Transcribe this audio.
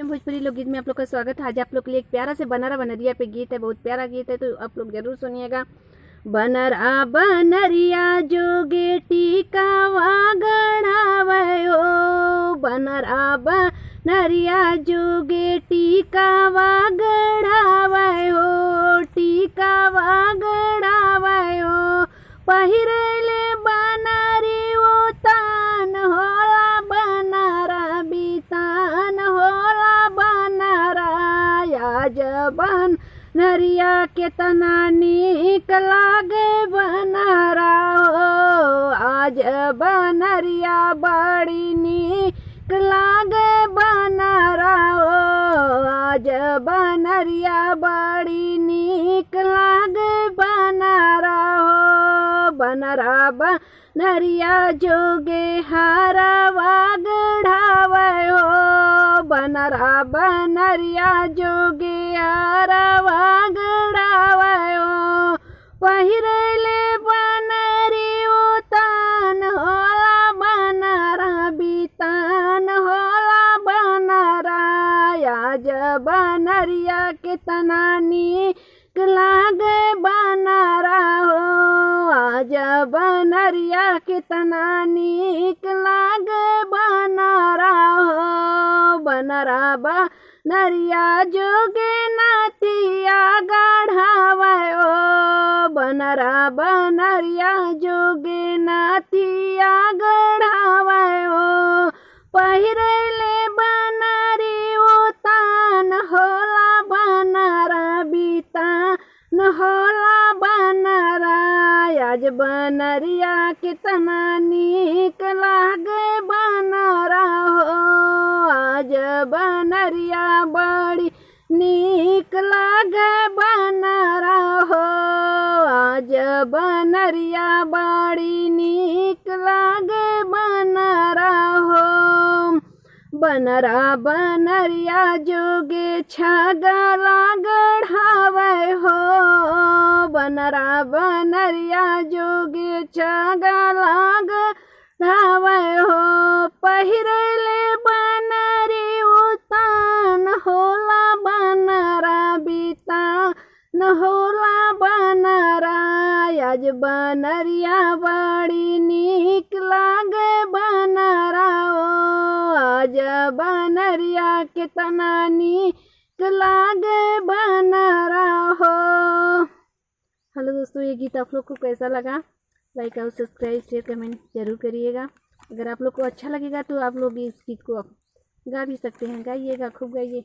भोजपुरी लोकगीत में आप लोग का स्वागत है। आज आप लोग के लिए एक प्यारा से बनरा बनरिया पे गीत है, बहुत प्यारा गीत है, तो आप लोग जरूर सुनिएगा। बनरा बनरिया जोगे टीकावा गढ़ावे ओ, बनरा बनरिया जोगे टीकावा गढ़ावे ओ, टीकावा गढ़ावे ओ, पहिरेले बनरी ओ तान होला बनरा बीतान होला बनरा जबन नरिया के तना नीक लागे बनरा हो, आज बनरिया बड़ी नीक लागे बनरा हो, आज बनरिया बड़ी नीक लागे बनरा हो, बनरा बनरिया जोगे हरवा गढ़ावे हो, बनरा बनरिया जोगे हरवा गढ़ावे हो, पहिरेले बनरी उतान होला बनरा बीतान होला बनरा आज बनरिया के तना नीक लागे बनरा हो, आज बनरिया के तना नीक लागे बनरा हो, बनरा बनरिया जोगे नातिया गढ़ावे ओ, बनरा बनरिया जोगे नातिया गढ़ावे ओ, पहिरेले बनरी उतान होला बनरा बीतान होला बनरा आज बनरिया के तना नीक लागे बनरा हो, आज बनरिया बड़ी नीक लागे बनरा हो, आज बनरिया बड़ी नीक लागे बनरा हो, बनरा बनरिया जोगे छगला गढ़ावे हो, बनरा बनरिया जोगे छगला गढ़ावे हो, पहिरेले बनरी उतान होला बनरा बीतान होला बनरा आज बनरिया बड़ी नीक लागे बनरा हो, आज बनरिया के तना नीक लागे बनरा हो। हेलो दोस्तों, ये गीत आप लोग को कैसा लगा? लाइक और सब्सक्राइब शेयर कमेंट जरूर करिएगा। अगर आप लोग को अच्छा लगेगा तो आप लोग इस गीत को गा भी सकते हैं, गाइएगा, खूब गाइए।